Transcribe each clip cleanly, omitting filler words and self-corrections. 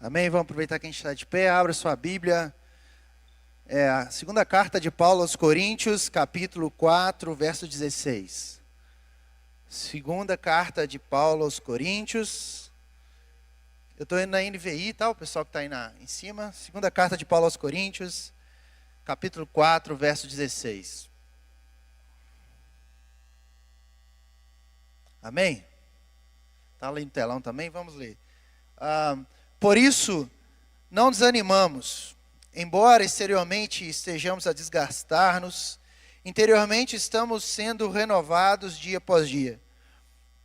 Amém? Vamos aproveitar que a gente está de pé. Abra sua Bíblia. É a segunda carta de Paulo aos Coríntios, capítulo 4, verso 16. Segunda carta de Paulo aos Coríntios. Eu estou indo na NVI, tá? O pessoal que está aí em cima. Segunda carta de Paulo aos Coríntios, capítulo 4, verso 16. Amém? Está ali no telão também? Vamos ler. Por isso, não desanimamos. Embora exteriormente estejamos a desgastar-nos, interiormente estamos sendo renovados dia após dia.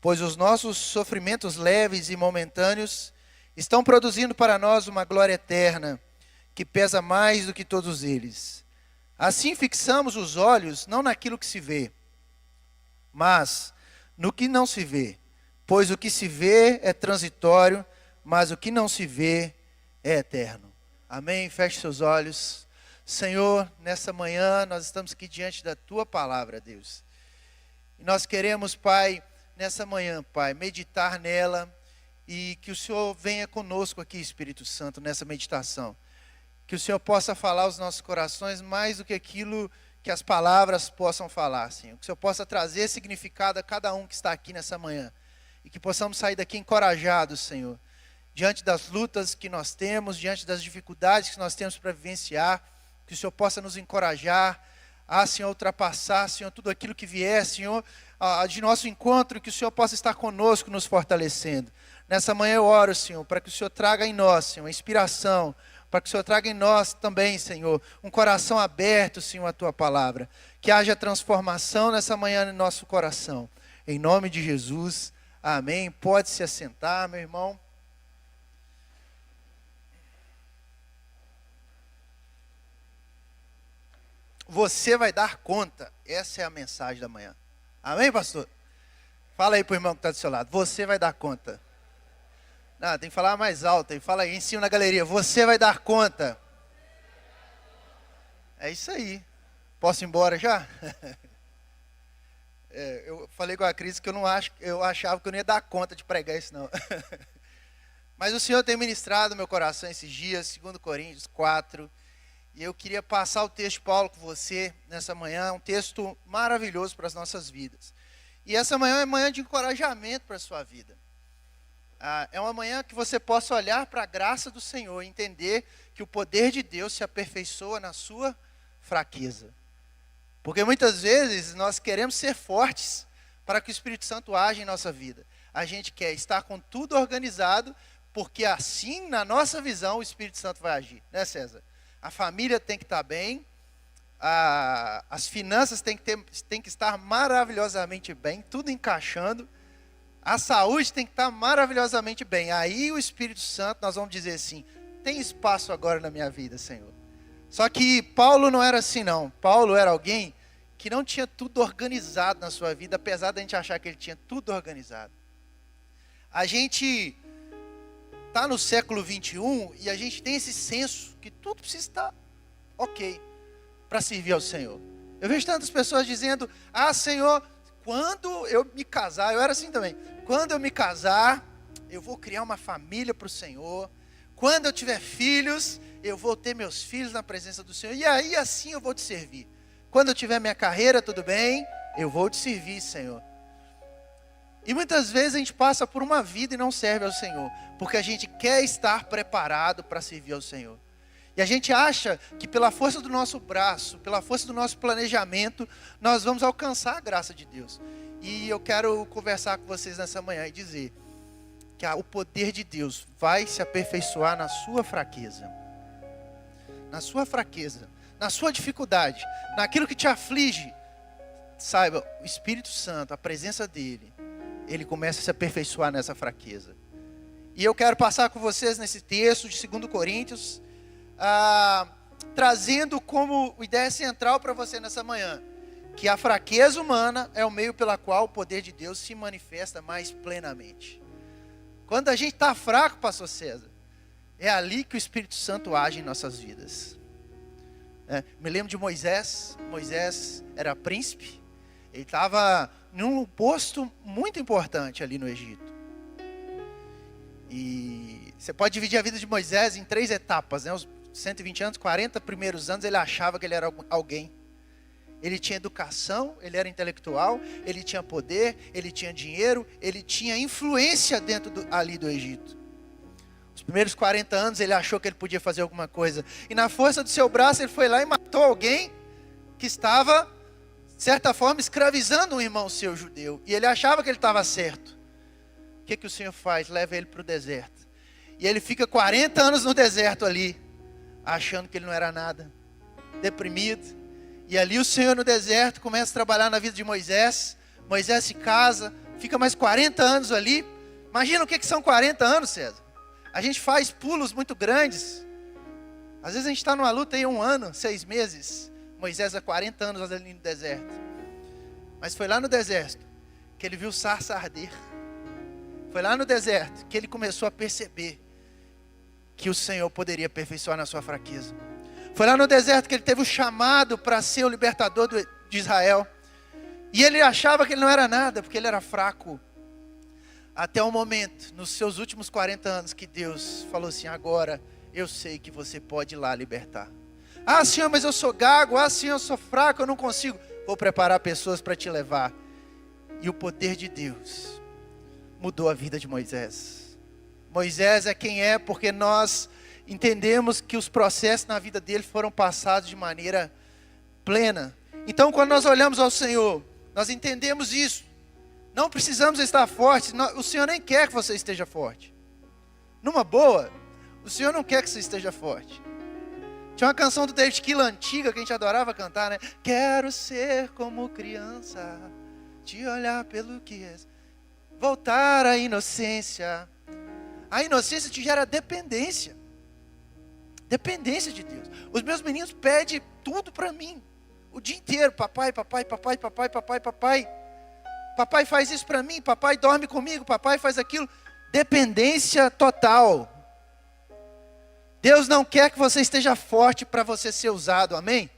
Pois os nossos sofrimentos leves e momentâneos estão produzindo para nós uma glória eterna, que pesa mais do que todos eles. Assim fixamos os olhos não naquilo que se vê, mas no que não se vê. Pois o que se vê é transitório, mas o que não se vê é eterno. Amém? Feche seus olhos. Senhor, nessa manhã nós estamos aqui diante da Tua palavra, Deus. E nós queremos, Pai, nessa manhã, Pai, meditar nela e que o Senhor venha conosco aqui, Espírito Santo, nessa meditação. Que o Senhor possa falar aos nossos corações mais do que aquilo que as palavras possam falar, Senhor. Que o Senhor possa trazer significado a cada um que está aqui nessa manhã. E que possamos sair daqui encorajados, Senhor. Diante das lutas que nós temos, diante das dificuldades que nós temos para vivenciar, que o Senhor possa nos encorajar a, Senhor, ultrapassar, Senhor, tudo aquilo que vier, Senhor, de nosso encontro, que o Senhor possa estar conosco, nos fortalecendo. Nessa manhã eu oro, Senhor, para que o Senhor traga em nós, Senhor, inspiração, para que o Senhor traga em nós também, Senhor, um coração aberto, Senhor, à Tua palavra. Que haja transformação nessa manhã no nosso coração. Em nome de Jesus, amém. Pode se assentar, meu irmão. Você vai dar conta. Essa é a mensagem da manhã. Amém, pastor? Fala aí para o irmão que está do seu lado. Você vai dar conta. Não, tem que falar mais alto. Fala aí em cima na galeria. Você vai dar conta. É isso aí. Posso ir embora já? Eu falei com a Cris que eu achava que eu não ia dar conta de pregar isso não. Mas o Senhor tem ministrado meu coração esses dias, 2 Coríntios 4. E eu queria passar o texto de Paulo com você nessa manhã, um texto maravilhoso para as nossas vidas. E essa manhã é manhã de encorajamento para a sua vida. É uma manhã que você possa olhar para a graça do Senhor e entender que o poder de Deus se aperfeiçoa na sua fraqueza. Porque muitas vezes nós queremos ser fortes para que o Espírito Santo age em nossa vida. A gente quer estar com tudo organizado, porque assim, na nossa visão, o Espírito Santo vai agir. Né, César? A família tem que estar bem, as finanças tem que estar maravilhosamente bem, tudo encaixando. A saúde tem que estar maravilhosamente bem. Aí o Espírito Santo, nós vamos dizer assim, tem espaço agora na minha vida, Senhor. Só que Paulo não era assim não. Paulo era alguém que não tinha tudo organizado na sua vida, apesar de a gente achar que ele tinha tudo organizado. A gente está no século 21 e a gente tem esse senso que tudo precisa estar ok para servir ao Senhor. Eu vejo tantas pessoas dizendo, Senhor, quando eu me casar, eu era assim também, quando eu me casar, eu vou criar uma família para o Senhor, quando eu tiver filhos, eu vou ter meus filhos na presença do Senhor, e aí assim eu vou te servir. Quando eu tiver minha carreira, tudo bem, eu vou te servir, Senhor. E muitas vezes a gente passa por uma vida e não serve ao Senhor, porque a gente quer estar preparado para servir ao Senhor. E a gente acha que pela força do nosso braço, pela força do nosso planejamento, nós vamos alcançar a graça de Deus. E eu quero conversar com vocês nessa manhã e dizer que o poder de Deus vai se aperfeiçoar na sua fraqueza. Na sua fraqueza, na sua dificuldade, naquilo que te aflige. Saiba, o Espírito Santo, a presença dEle, Ele começa a se aperfeiçoar nessa fraqueza. E eu quero passar com vocês nesse texto de 2 Coríntios, trazendo como ideia central para você nessa manhã, que a fraqueza humana é o meio pela qual o poder de Deus se manifesta mais plenamente. Quando a gente está fraco, pastor César, é ali que o Espírito Santo age em nossas vidas. Me lembro de Moisés. Moisés era príncipe, ele estava num posto muito importante ali no Egito. E Você pode dividir a vida de Moisés em 3 etapas, né? Os 120 anos, 40 primeiros anos, ele achava que ele era alguém. Ele tinha educação, ele era intelectual, ele tinha poder, ele tinha dinheiro, ele tinha influência dentro ali do Egito. Os primeiros 40 anos ele achou que ele podia fazer alguma coisa. E na força do seu braço ele foi lá e matou alguém que estava, de certa forma, escravizando um irmão seu judeu. E ele achava que ele estava certo. O que o Senhor faz? Leva ele para o deserto. E ele fica 40 anos no deserto ali, achando que ele não era nada, deprimido. E ali o Senhor no deserto começa a trabalhar na vida de Moisés. Moisés se casa, fica mais 40 anos ali. Imagina o que são 40 anos, César. A gente faz pulos muito grandes. Às vezes a gente está numa luta aí 1 ano, 6 meses. Moisés há 40 anos ali no deserto. Mas foi lá no deserto que ele viu sarça arder. Foi lá no deserto que ele começou a perceber que o Senhor poderia aperfeiçoar na sua fraqueza. Foi lá no deserto que ele teve o chamado para ser o libertador de Israel. E ele achava que ele não era nada, porque ele era fraco. Até o momento, nos seus últimos 40 anos, que Deus falou assim: agora eu sei que você pode ir lá libertar. Ah, Senhor, mas eu sou gago. Ah, Senhor, eu sou fraco, eu não consigo. Vou preparar pessoas para te levar. E o poder de Deus mudou a vida de Moisés. Moisés é quem é porque nós entendemos que os processos na vida dele foram passados de maneira plena. Então, quando nós olhamos ao Senhor, nós entendemos isso. Não precisamos estar fortes. O Senhor nem quer que você esteja forte. Numa boa, o Senhor não quer que você esteja forte. Tinha uma canção do David Keelan antiga que a gente adorava cantar, né? Quero ser como criança, te olhar pelo que és, voltar à inocência. A inocência te gera dependência. Dependência de Deus. Os meus meninos pedem tudo para mim. O dia inteiro. Papai, papai, papai, papai, papai, papai. Papai faz isso para mim. Papai dorme comigo. Papai faz aquilo. Dependência total. Deus não quer que você esteja forte para você ser usado. Amém?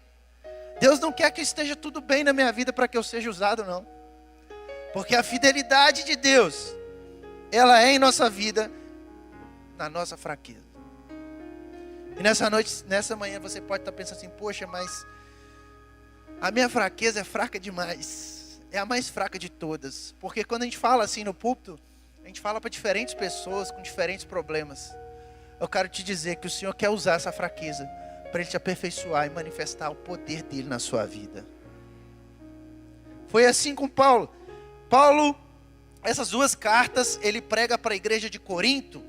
Deus não quer que esteja tudo bem na minha vida para que eu seja usado, não. Porque a fidelidade de Deus, ela é em nossa vida, na nossa fraqueza. E nessa noite, nessa manhã, você pode estar pensando assim: poxa, mas a minha fraqueza é fraca demais. É a mais fraca de todas. Porque quando a gente fala assim no púlpito, a gente fala para diferentes pessoas com diferentes problemas. Eu quero te dizer que o Senhor quer usar essa fraqueza para Ele te aperfeiçoar e manifestar o poder dEle na sua vida. Foi assim com Paulo. Paulo, essas 2 cartas, ele prega para a igreja de Corinto.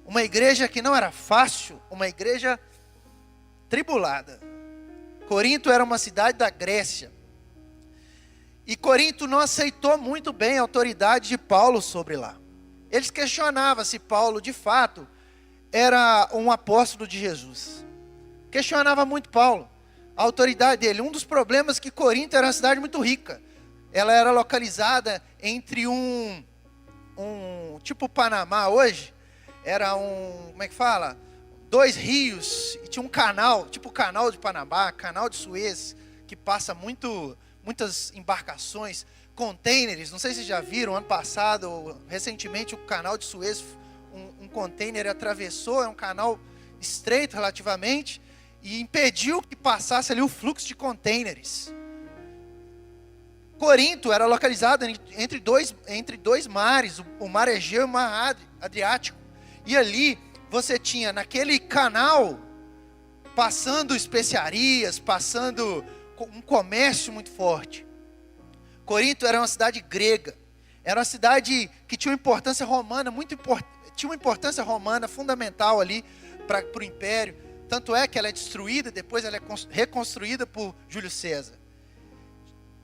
Uma igreja que não era fácil, uma igreja tribulada. Corinto era uma cidade da Grécia. E Corinto não aceitou muito bem a autoridade de Paulo sobre lá. Eles questionavam se Paulo, de fato, era um apóstolo de Jesus. Questionava muito Paulo, a autoridade dele. Um dos problemas é que Corinto era uma cidade muito rica. Ela era localizada entre tipo Panamá hoje. Era como é que fala? 2 rios, e tinha um canal, tipo o canal de Panamá, canal de Suez, que passa muitas embarcações, containers. Não sei se vocês já viram, ano passado, recentemente, o canal de Suez, um container atravessou, é um canal estreito relativamente, e impediu que passasse ali o fluxo de containers. Corinto era localizado entre dois mares, o mar Egeu e o mar Adriático. E ali você tinha naquele canal, passando especiarias, passando um comércio muito forte. Corinto era uma cidade grega, era uma cidade que tinha uma importância romana, tinha uma importância romana fundamental ali para o império. Tanto é que ela é destruída, depois ela é reconstruída por Júlio César.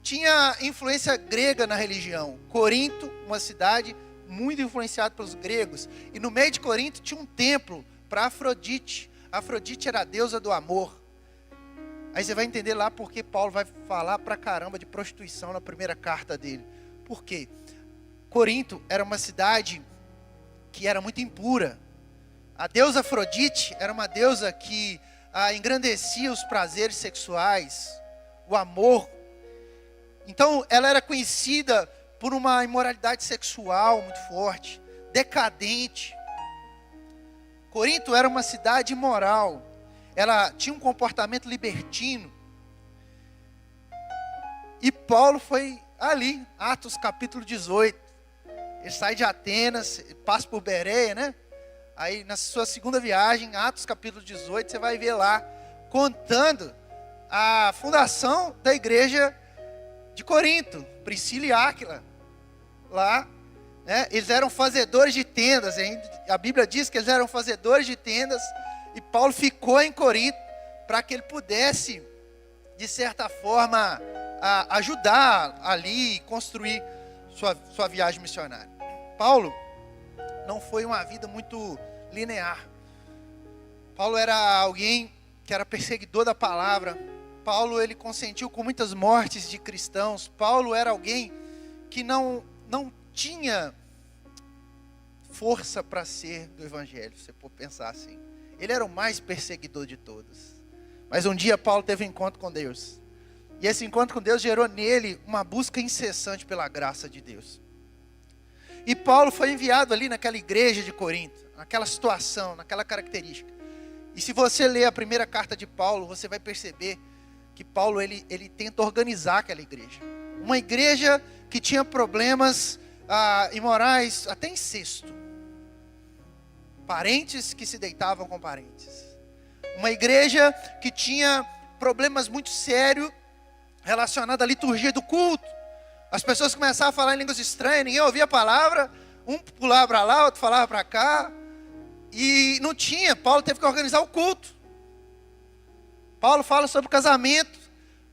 Tinha influência grega na religião. Corinto, uma cidade muito influenciada pelos gregos. E no meio de Corinto tinha um templo para Afrodite. Afrodite era a deusa do amor. Aí você vai entender lá porque Paulo vai falar pra caramba de prostituição na primeira carta dele. Por quê? Corinto era uma cidade que era muito impura. A deusa Afrodite era uma deusa que engrandecia os prazeres sexuais, o amor. Então ela era conhecida por uma imoralidade sexual muito forte, decadente. Corinto era uma cidade imoral. Ela tinha um comportamento libertino. E Paulo foi ali, Atos capítulo 18. Ele sai de Atenas, passa por Bereia, né? Aí na sua segunda viagem, Atos capítulo 18, você vai ver lá, contando a fundação da igreja de Corinto, Priscila e Áquila. Lá, né? Eles eram fazedores de tendas, a Bíblia diz que eles eram fazedores de tendas, e Paulo ficou em Corinto para que ele pudesse, de certa forma, ajudar ali, construir sua viagem missionária. Paulo não foi uma vida muito linear. Paulo era alguém que era perseguidor da palavra. Paulo, ele consentiu com muitas mortes de cristãos. Paulo era alguém que não tinha força para ser do evangelho, se você for pensar assim. Ele era o mais perseguidor de todos. Mas um dia Paulo teve um encontro com Deus. E esse encontro com Deus gerou nele uma busca incessante pela graça de Deus. E Paulo foi enviado ali naquela igreja de Corinto, naquela situação, naquela característica. E se você ler a primeira carta de Paulo, você vai perceber que Paulo ele tenta organizar aquela igreja. Uma igreja que tinha problemas imorais, até incesto. Parentes que se deitavam com parentes. Uma igreja que tinha problemas muito sérios relacionados à liturgia do culto. As pessoas começavam a falar em línguas estranhas, ninguém ouvia a palavra, um pulava para lá, outro falava para cá, e não tinha. Paulo teve que organizar o culto. Paulo fala sobre casamento.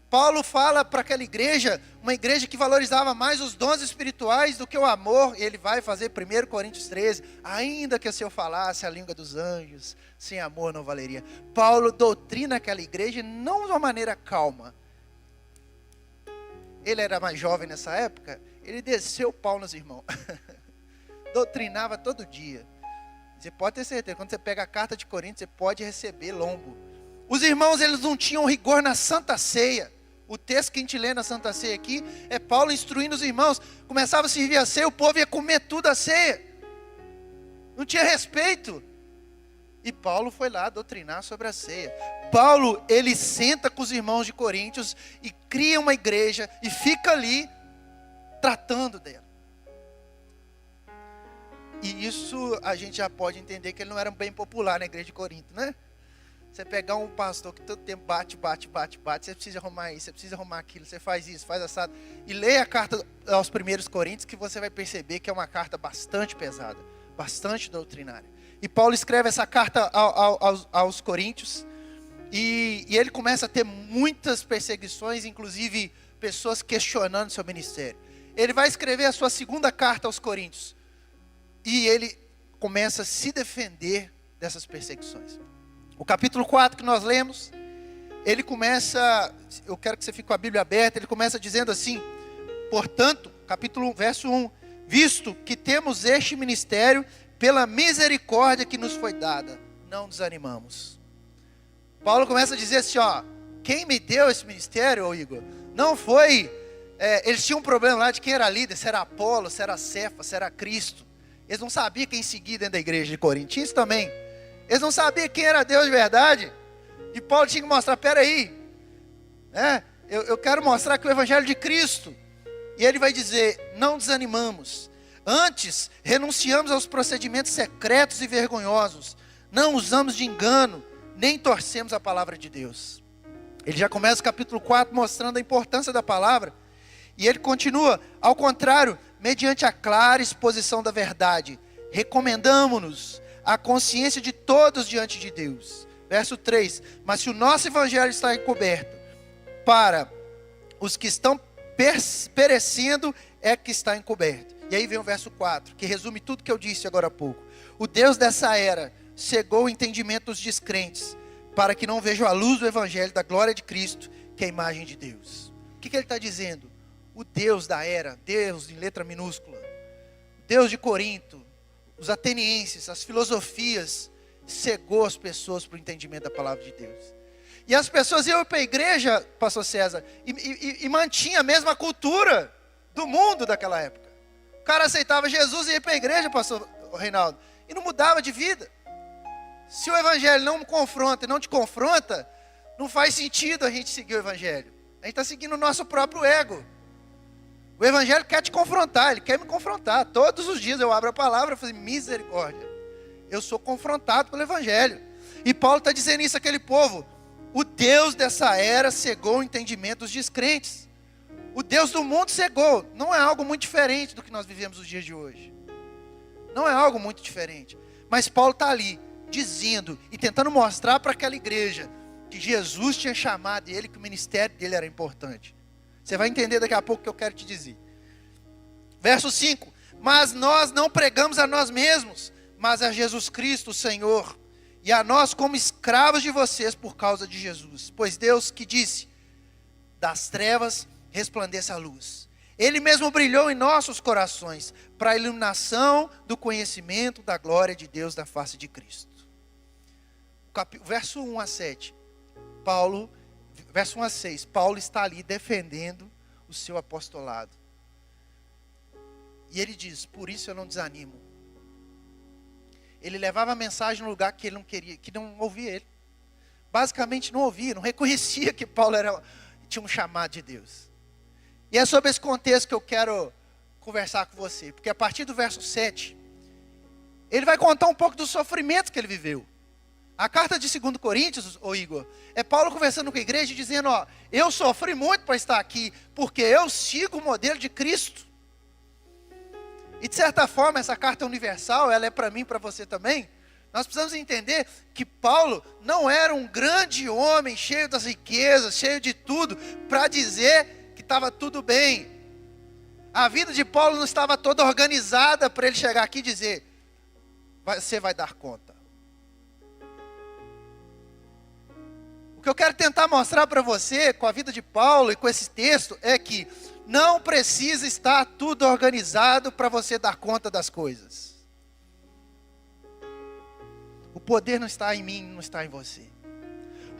Paulo fala para aquela igreja, uma igreja que valorizava mais os dons espirituais do que o amor. E ele vai fazer 1 Coríntios 13, ainda que se eu falasse a língua dos anjos, sem amor não valeria. Paulo doutrina aquela igreja não de uma maneira calma. Ele era mais jovem nessa época, ele desceu o pau nos irmãos. Doutrinava todo dia. Você pode ter certeza, quando você pega a carta de Coríntios, você pode receber lombo. Os irmãos, eles não tinham rigor na Santa Ceia. O texto que a gente lê na Santa Ceia aqui, é Paulo instruindo os irmãos. Começava a servir a ceia, o povo ia comer tudo a ceia. Não tinha respeito. E Paulo foi lá doutrinar sobre a ceia. Paulo, ele senta com os irmãos de Coríntios e cria uma igreja e fica ali tratando dela. E isso a gente já pode entender que ele não era bem popular na igreja de Corinto, né? Você pegar um pastor que todo tempo bate, você precisa arrumar isso, você precisa arrumar aquilo, você faz isso, faz assado. E leia a carta aos 1 Coríntios que você vai perceber que é uma carta bastante pesada, bastante doutrinária. E Paulo escreve essa carta aos Coríntios e ele começa a ter muitas perseguições, inclusive pessoas questionando seu ministério. Ele vai escrever a sua segunda carta aos Coríntios e ele começa a se defender dessas perseguições. O capítulo 4 que nós lemos, ele começa, eu quero que você fique com a Bíblia aberta, ele começa dizendo assim: portanto, capítulo 1, verso 1, visto que temos este ministério, pela misericórdia que nos foi dada, não desanimamos. Paulo começa a dizer assim, quem me deu esse ministério, ô Igor, não foi, eles tinham um problema lá de quem era líder, se era Apolo, se era Cefa, se era Cristo. Eles não sabiam quem seguir dentro da igreja de Corinto, isso também. Eles não sabiam quem era Deus de verdade. E Paulo tinha que mostrar, peraí, eu quero mostrar que o evangelho de Cristo. E ele vai dizer, não desanimamos. Antes, renunciamos aos procedimentos secretos e vergonhosos. Não usamos de engano, nem torcemos a palavra de Deus. Ele já começa o capítulo 4 mostrando a importância da palavra. E ele continua, ao contrário, mediante a clara exposição da verdade, recomendamos-nos a consciência de todos diante de Deus. Verso 3, mas se o nosso evangelho está encoberto, para os que estão perecendo é que está encoberto. E aí vem o verso 4, que resume tudo que eu disse agora há pouco. O Deus dessa era cegou o entendimento dos descrentes, para que não vejam a luz do evangelho da glória de Cristo, que é a imagem de Deus. O que ele está dizendo? O Deus da era, Deus em letra minúscula, Deus de Corinto, os atenienses, as filosofias, cegou as pessoas para o entendimento da palavra de Deus. E as pessoas iam para a igreja, pastor César, e mantinha a mesma cultura do mundo daquela época. O cara aceitava Jesus e ia para a igreja, pastor Reinaldo, e não mudava de vida. Se o evangelho não me confronta e não te confronta, não faz sentido a gente seguir o evangelho. A gente está seguindo o nosso próprio ego. O evangelho quer te confrontar, ele quer me confrontar. Todos os dias eu abro a palavra e falo, misericórdia. Eu sou confrontado pelo evangelho. E Paulo está dizendo isso àquele povo. O Deus dessa era cegou o entendimento dos descrentes. O Deus do mundo cegou. Não é algo muito diferente do que nós vivemos nos dias de hoje. Não é algo muito diferente. Mas Paulo está ali, dizendo e tentando mostrar para aquela igreja que Jesus tinha chamado ele, que o ministério dele era importante. Você vai entender daqui a pouco o que eu quero te dizer. Verso 5. Mas nós não pregamos a nós mesmos, mas a Jesus Cristo, o Senhor, e a nós como escravos de vocês por causa de Jesus. Pois Deus que disse, das trevas resplandeça a luz. Ele mesmo brilhou em nossos corações, para a iluminação do conhecimento da glória de Deus da face de Cristo. Verso 1 a 7. Verso 1 a 6, Paulo está ali defendendo o seu apostolado. E ele diz, por isso eu não desanimo. Ele levava a mensagem no lugar que ele não queria, que não ouvia ele. Basicamente não ouvia, não reconhecia que Paulo tinha um chamado de Deus. E é sobre esse contexto que eu quero conversar com você. Porque a partir do verso 7, ele vai contar um pouco dos sofrimentos que ele viveu. A carta de 2 Coríntios, Igor, é Paulo conversando com a igreja e dizendo, eu sofri muito para estar aqui, porque eu sigo o modelo de Cristo. E de certa forma, essa carta é universal, ela é para mim e para você também. Nós precisamos entender que Paulo não era um grande homem, cheio das riquezas, cheio de tudo, para dizer que estava tudo bem. A vida de Paulo não estava toda organizada para ele chegar aqui e dizer, você vai dar conta. O que eu quero tentar mostrar para você, com a vida de Paulo e com esse texto, é que não precisa estar tudo organizado para você dar conta das coisas. O poder não está em mim, não está em você.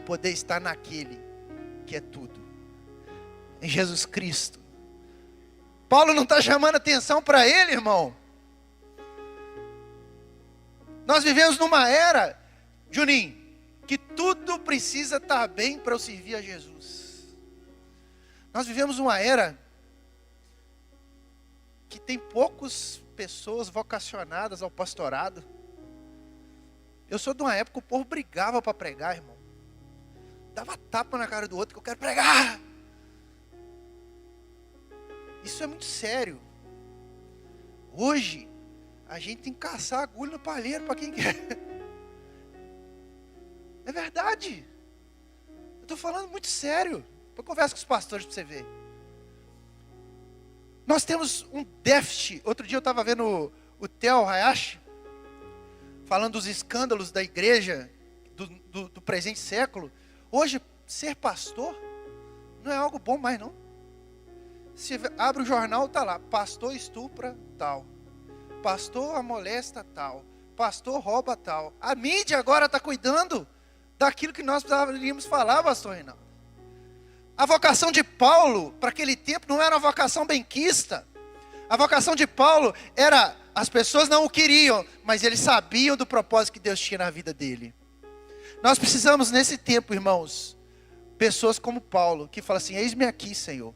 O poder está naquele que é tudo. Em Jesus Cristo. Paulo não está chamando atenção para ele, irmão. Nós vivemos numa era, Juninho, que tudo precisa estar bem para eu servir a Jesus. Nós vivemos uma era que tem poucas pessoas vocacionadas ao pastorado. Eu sou de uma época que o povo brigava para pregar, irmão. Dava tapa na cara do outro que eu quero pregar. Isso é muito sério. Hoje, a gente tem que caçar agulha no palheiro para quem quer. É verdade. Eu estou falando muito sério. Eu converso com os pastores para você ver. Nós temos um déficit. Outro dia eu estava vendo o Theo Hayashi falando dos escândalos da igreja do presente século. Hoje, ser pastor não é algo bom mais, não. Você abre o jornal, está lá, pastor estupra tal, pastor amolesta tal, pastor rouba tal. A mídia agora está cuidando daquilo que nós precisaríamos falar, pastor Reinaldo. A vocação de Paulo, para aquele tempo, não era uma vocação benquista. A vocação de Paulo era, as pessoas não o queriam, mas eles sabiam do propósito que Deus tinha na vida dele. Nós precisamos nesse tempo, irmãos, pessoas como Paulo, que falam assim, eis-me aqui, Senhor.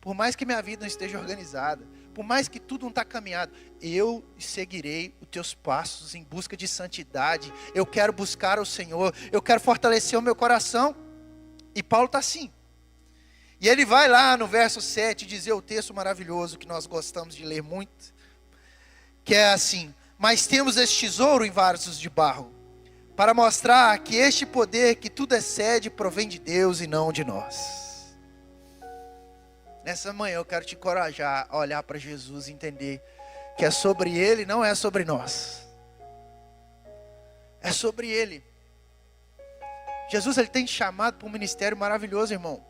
Por mais que minha vida não esteja organizada, por mais que tudo não está caminhado, eu seguirei os teus passos em busca de santidade. Eu quero buscar o Senhor, eu quero fortalecer o meu coração. E Paulo está assim. E ele vai lá no verso 7 dizer o texto maravilhoso que nós gostamos de ler muito, que é assim, mas temos este tesouro em vasos de barro, para mostrar que este poder que tudo excede provém de Deus e não de nós. Nessa manhã eu quero te encorajar a olhar para Jesus e entender que é sobre Ele, não é sobre nós. É sobre Ele. Jesus, Ele tem te chamado para um ministério maravilhoso, irmão.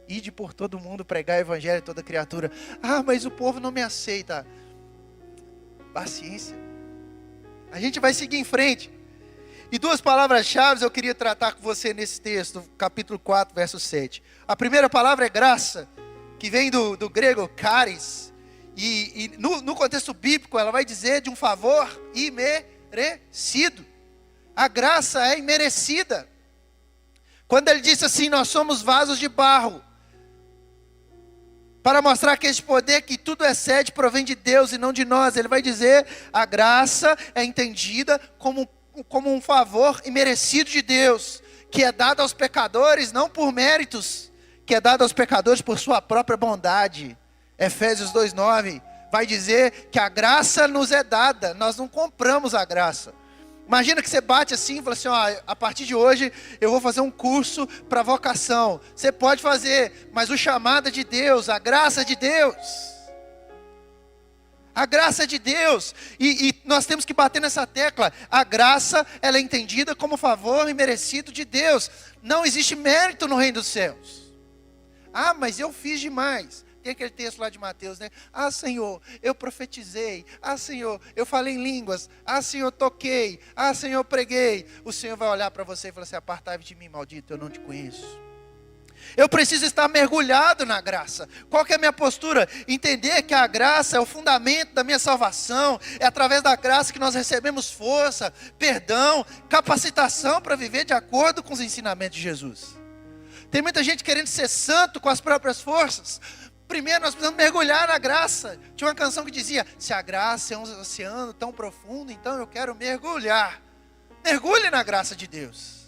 Ide por todo mundo, pregar o evangelho a toda criatura. Ah, mas o povo não me aceita. Paciência. A gente vai seguir em frente. E duas palavras-chave eu queria tratar com você nesse texto, capítulo 4, verso 7. A primeira palavra é graça, que vem do grego charis, e no contexto bíblico ela vai dizer de um favor imerecido. A graça é imerecida. Quando ele disse assim, nós somos vasos de barro, para mostrar que este poder que tudo excede provém de Deus e não de nós. Ele vai dizer, a graça é entendida como um favor imerecido de Deus, que é dado aos pecadores não por méritos, que é dado aos pecadores por sua própria bondade. Efésios 2:9 vai dizer que a graça nos é dada, nós não compramos a graça. Imagina que você bate assim e fala assim, ó, a partir de hoje eu vou fazer um curso para vocação. Você pode fazer, mas o chamado é de Deus, a graça é de Deus. A graça é de Deus. E nós temos que bater nessa tecla. A graça, ela é entendida como favor imerecido de Deus. Não existe mérito no reino dos céus. Ah, mas eu fiz demais. Tem aquele texto lá de Mateus, né? Ah, Senhor, eu profetizei. Ah, Senhor, eu falei em línguas. Ah, Senhor, toquei. Ah, Senhor, preguei. O Senhor vai olhar para você e falar assim, apartai-vos de mim, maldito, eu não te conheço. Eu preciso estar mergulhado na graça. Qual que é a minha postura? Entender que a graça é o fundamento da minha salvação. É através da graça que nós recebemos força, perdão, capacitação para viver de acordo com os ensinamentos de Jesus. Tem muita gente querendo ser santo com as próprias forças. Primeiro nós precisamos mergulhar na graça. Tinha uma canção que dizia, se a graça é um oceano tão profundo, então eu quero mergulhar. Mergulhe na graça de Deus.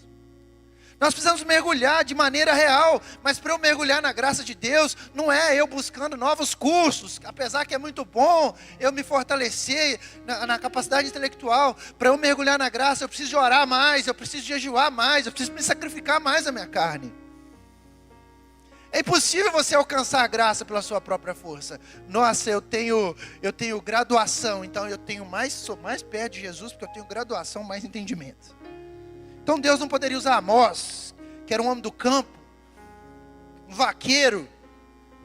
Nós precisamos mergulhar de maneira real, mas para eu mergulhar na graça de Deus, não é eu buscando novos cursos, apesar que é muito bom eu me fortalecer na capacidade intelectual. Para eu mergulhar na graça, eu preciso de orar mais, eu preciso de jejuar mais, eu preciso me sacrificar mais a minha carne. É impossível você alcançar a graça pela sua própria força. Nossa, eu tenho graduação, então sou mais perto de Jesus, porque eu tenho graduação, mais entendimento. Então Deus não poderia usar Amós, que era um homem do campo, um vaqueiro,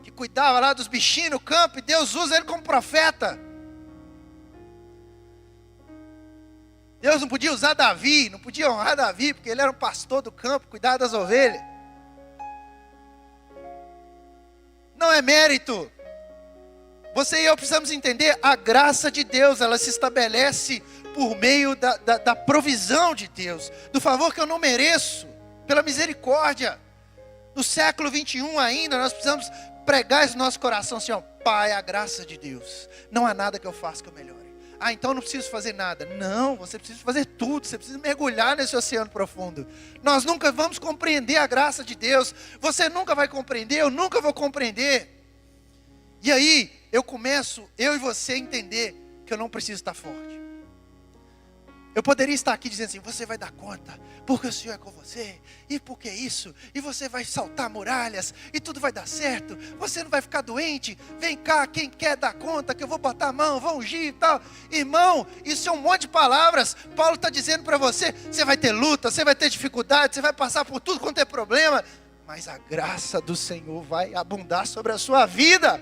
que cuidava lá dos bichinhos no campo, e Deus usa ele como profeta. Deus não podia usar Davi, não podia honrar Davi, porque ele era um pastor do campo, cuidava das ovelhas. Não é mérito. Você e eu precisamos entender, a graça de Deus, ela se estabelece por meio da provisão de Deus, do favor que eu não mereço, pela misericórdia. No século 21 ainda, nós precisamos pregar isso no nosso coração, assim, ó, Pai, a graça de Deus, não há nada que eu faça que eu melhore. Ah, então não preciso fazer nada. Não, você precisa fazer tudo, você precisa mergulhar nesse oceano profundo. Nós nunca vamos compreender a graça de Deus, você nunca vai compreender, eu nunca vou compreender. E aí, eu e você, a entender que eu não preciso estar forte. Eu poderia estar aqui dizendo assim, você vai dar conta, porque o Senhor é com você, e porque isso, e você vai saltar muralhas, e tudo vai dar certo, você não vai ficar doente, vem cá, quem quer dar conta, que eu vou botar a mão, vou ungir e tal. Irmão, isso é um monte de palavras. Paulo está dizendo para você, você vai ter luta, você vai ter dificuldade, você vai passar por tudo quanto é problema, mas a graça do Senhor vai abundar sobre a sua vida.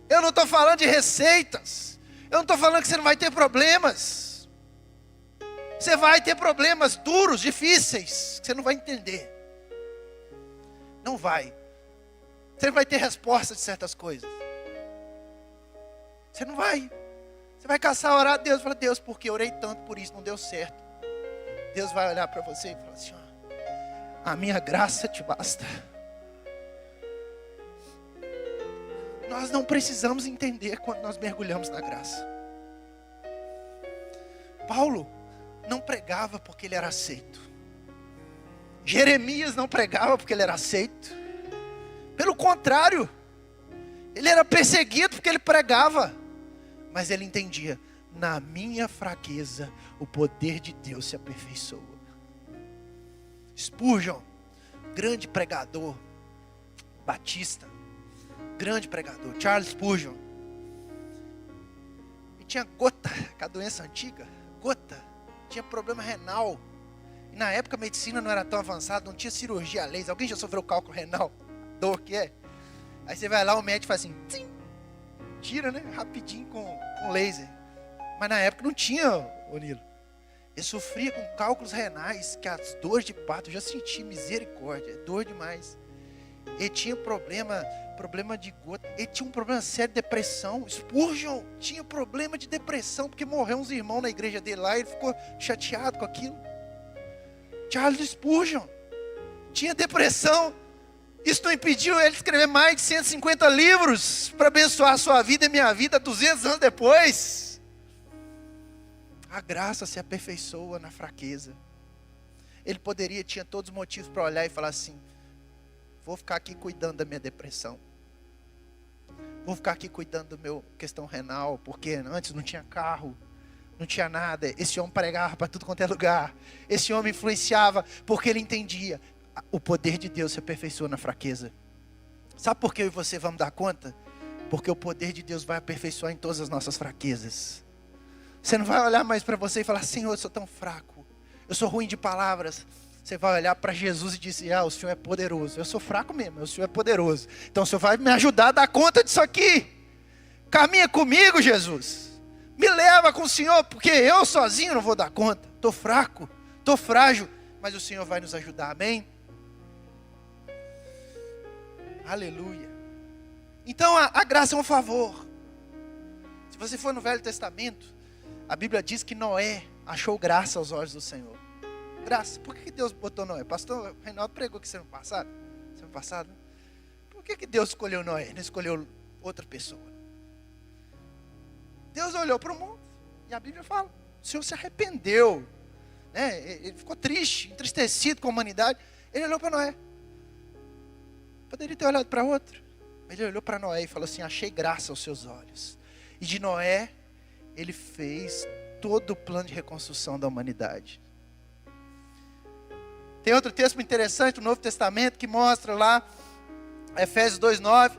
Eu não estou falando de receitas, eu não estou falando que você não vai ter problemas. Você vai ter problemas duros, difíceis, que você não vai entender. Não vai. Você não vai ter resposta de certas coisas. Você não vai. Você vai caçar, orar a Deus, falar, Deus, porque eu orei tanto por isso, não deu certo. Deus vai olhar para você e falar assim, ó, a minha graça te basta. Nós não precisamos entender quando nós mergulhamos na graça. Paulo não pregava porque ele era aceito. Jeremias não pregava porque ele era aceito. Pelo contrário, ele era perseguido porque ele pregava. Mas ele entendia, na minha fraqueza, o poder de Deus se aperfeiçoa. Spurgeon, grande pregador, batista, grande pregador, Charles Spurgeon. E tinha gota, que é a doença antiga, gota, tinha problema renal. E na época a medicina não era tão avançada, não tinha cirurgia a laser. Alguém já sofreu cálculo renal? Dor que é? Aí você vai lá, o médico faz assim, tsim, tira, né? Rapidinho com laser. Mas na época não tinha, ô Nilo. Ele sofria com cálculos renais, que as dores de parto, eu já senti, misericórdia, é dor demais. Ele tinha problema de gota. Ele tinha um problema sério de depressão. Spurgeon tinha problema de depressão, porque morreu uns irmãos na igreja dele lá, e ele ficou chateado com aquilo. Charles Spurgeon tinha depressão. Isso não impediu ele de escrever mais de 150 livros para abençoar a sua vida e minha vida 200 anos depois. A graça se aperfeiçoa na fraqueza. Ele tinha todos os motivos para olhar e falar assim: vou ficar aqui cuidando da minha depressão. Vou ficar aqui cuidando do meu questão renal, porque antes não tinha carro, não tinha nada. Esse homem pregava para tudo quanto é lugar. Esse homem influenciava porque ele entendia. O poder de Deus se aperfeiçoa na fraqueza. Sabe por que eu e você vamos dar conta? Porque o poder de Deus vai aperfeiçoar em todas as nossas fraquezas. Você não vai olhar mais para você e falar: Senhor, eu sou tão fraco, eu sou ruim de palavras. Você vai olhar para Jesus e dizer: o Senhor é poderoso. Eu sou fraco mesmo, o Senhor é poderoso. Então o Senhor vai me ajudar a dar conta disso aqui. Caminha comigo, Jesus. Me leva com o Senhor, porque eu sozinho não vou dar conta. Estou fraco, estou frágil, mas o Senhor vai nos ajudar, amém? Aleluia. Então a graça é um favor. Se você for no Velho Testamento, a Bíblia diz que Noé achou graça aos olhos do Senhor. Graça. Por que Deus botou Noé? Pastor Reinaldo pregou aqui semana passada. Né? Por que Deus escolheu Noé? Não escolheu outra pessoa? Deus olhou para o mundo e a Bíblia fala: o Senhor se arrependeu, né? Ele ficou triste, entristecido com a humanidade. Ele olhou para Noé. Poderia ter olhado para outro. Ele olhou para Noé e falou assim: achei graça aos seus olhos. E de Noé, ele fez todo o plano de reconstrução da humanidade. Tem outro texto muito interessante no Novo Testamento que mostra lá, Efésios 2:9,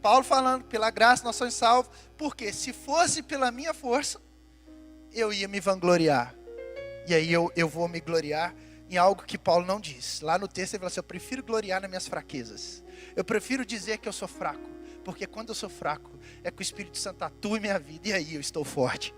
Paulo falando: pela graça nós somos salvos, porque se fosse pela minha força, eu ia me vangloriar. E aí eu vou me gloriar em algo que Paulo não diz. Lá no texto ele fala assim: eu prefiro gloriar nas minhas fraquezas. Eu prefiro dizer que eu sou fraco, porque quando eu sou fraco, é que o Espírito Santo atua em minha vida, e aí eu estou forte.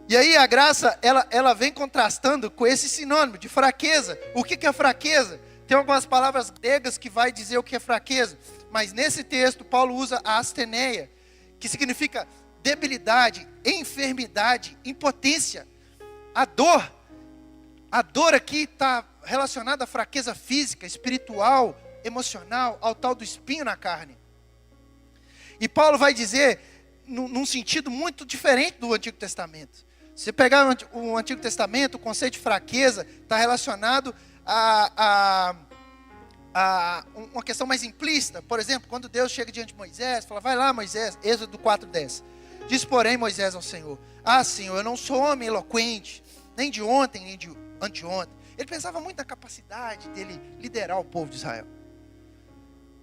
E aí a graça, ela vem contrastando com esse sinônimo de fraqueza. O que é fraqueza? Tem algumas palavras gregas que vai dizer o que é fraqueza, mas nesse texto Paulo usa a asteneia, que significa debilidade, enfermidade, impotência. A dor aqui está relacionada à fraqueza física, espiritual, emocional, ao tal do espinho na carne. E Paulo vai dizer, num sentido muito diferente do Antigo Testamento. Se você pegar o Antigo Testamento, o conceito de fraqueza está relacionado a uma questão mais implícita. Por exemplo, quando Deus chega diante de Moisés, fala: vai lá, Moisés, Êxodo 4:10. Diz, porém, Moisés ao Senhor: Senhor, eu não sou homem eloquente, nem de ontem, nem de anteontem. Ele pensava muito na capacidade dele liderar o povo de Israel.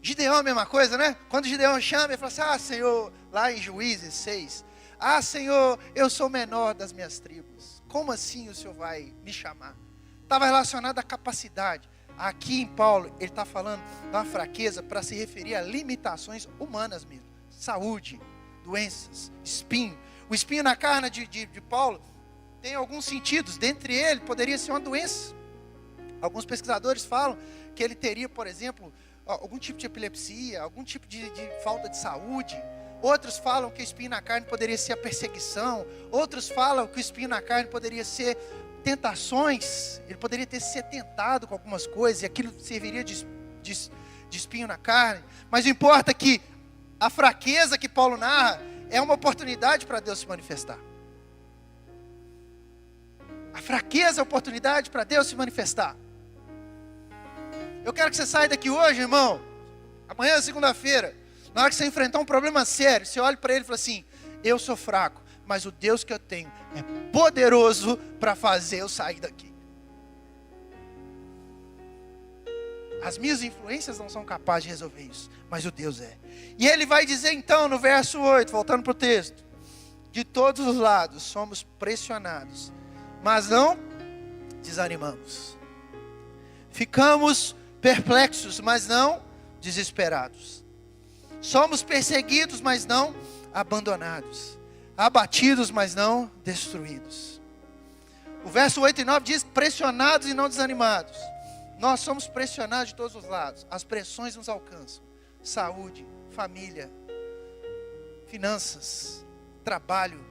Gideão é a mesma coisa, né? Quando Gideão chama, ele fala assim: Senhor, lá em Juízes 6, Senhor, eu sou o menor das minhas tribos. Como assim o Senhor vai me chamar? Estava relacionado à capacidade. Aqui em Paulo, ele está falando da fraqueza para se referir a limitações humanas mesmo. Saúde, doenças, espinho. O espinho na carne de Paulo tem alguns sentidos. Dentre eles, poderia ser uma doença. Alguns pesquisadores falam que ele teria, por exemplo, algum tipo de epilepsia, algum tipo de falta de saúde. Outros falam que o espinho na carne poderia ser a perseguição. Outros falam que o espinho na carne poderia ser tentações. Ele poderia ter se tentado com algumas coisas e aquilo serviria de espinho na carne. Mas o importa é que a fraqueza que Paulo narra é uma oportunidade para Deus se manifestar. A fraqueza é a oportunidade para Deus se manifestar. Eu quero que você saia daqui hoje, irmão. Amanhã é segunda-feira. Na hora que você enfrentar um problema sério, você olha para ele e fala assim: eu sou fraco, mas o Deus que eu tenho é poderoso para fazer eu sair daqui. As minhas influências não são capazes de resolver isso, mas o Deus é. E ele vai dizer então no verso 8, voltando para o texto: de todos os lados somos pressionados, mas não desanimamos. Ficamos perplexos, mas não desesperados. Somos perseguidos, mas não abandonados. Abatidos, mas não destruídos. O verso 8 e 9 diz: pressionados e não desanimados. Nós somos pressionados de todos os lados. As pressões nos alcançam. Saúde, família, finanças, trabalho.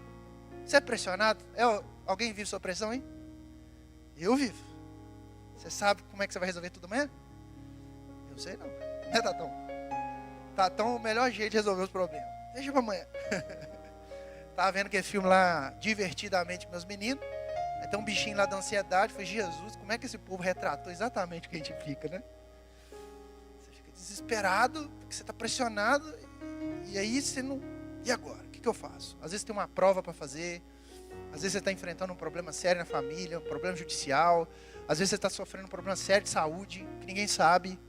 Você é pressionado? Alguém vive sua pressão, hein? Eu vivo. Você sabe como é que você vai resolver tudo amanhã? Eu sei não. Né, Tatão? Tatão, o melhor jeito de resolver os problemas. Deixa para amanhã. Tava vendo aquele filme lá, Divertidamente, com meus meninos. Aí tem um bichinho lá da ansiedade. Foi Jesus, como é que esse povo retratou exatamente o que a gente fica, né? Você fica desesperado, porque você está pressionado. E aí você não... E agora? O que eu faço? Às vezes tem uma prova para fazer. Às vezes você está enfrentando um problema sério na família, um problema judicial. Às vezes você está sofrendo um problema sério de saúde, que ninguém sabe.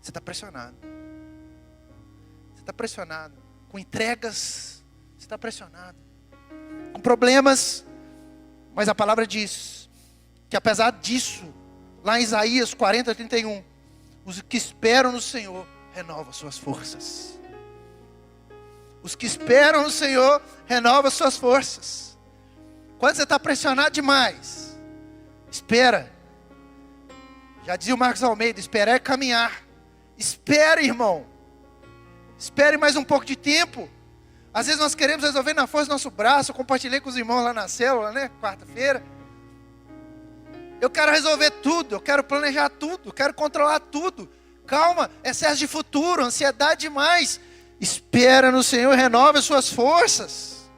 Você está pressionado. Você está pressionado. Com entregas, você está pressionado. Com problemas, mas a palavra diz que apesar disso, lá em Isaías 40:31, os que esperam no Senhor renovam suas forças. Os que esperam no Senhor renovam suas forças. Quando você está pressionado demais, espera. Já dizia o Marcos Almeida, esperar é caminhar. Espere, irmão. Espere mais um pouco de tempo. Às vezes nós queremos resolver na força do nosso braço. Eu compartilhei com os irmãos lá na célula, né? Quarta-feira. Eu quero resolver tudo. Eu quero planejar tudo. Eu quero controlar tudo. Calma, excesso de futuro, ansiedade demais. Espera no Senhor, renove as suas forças.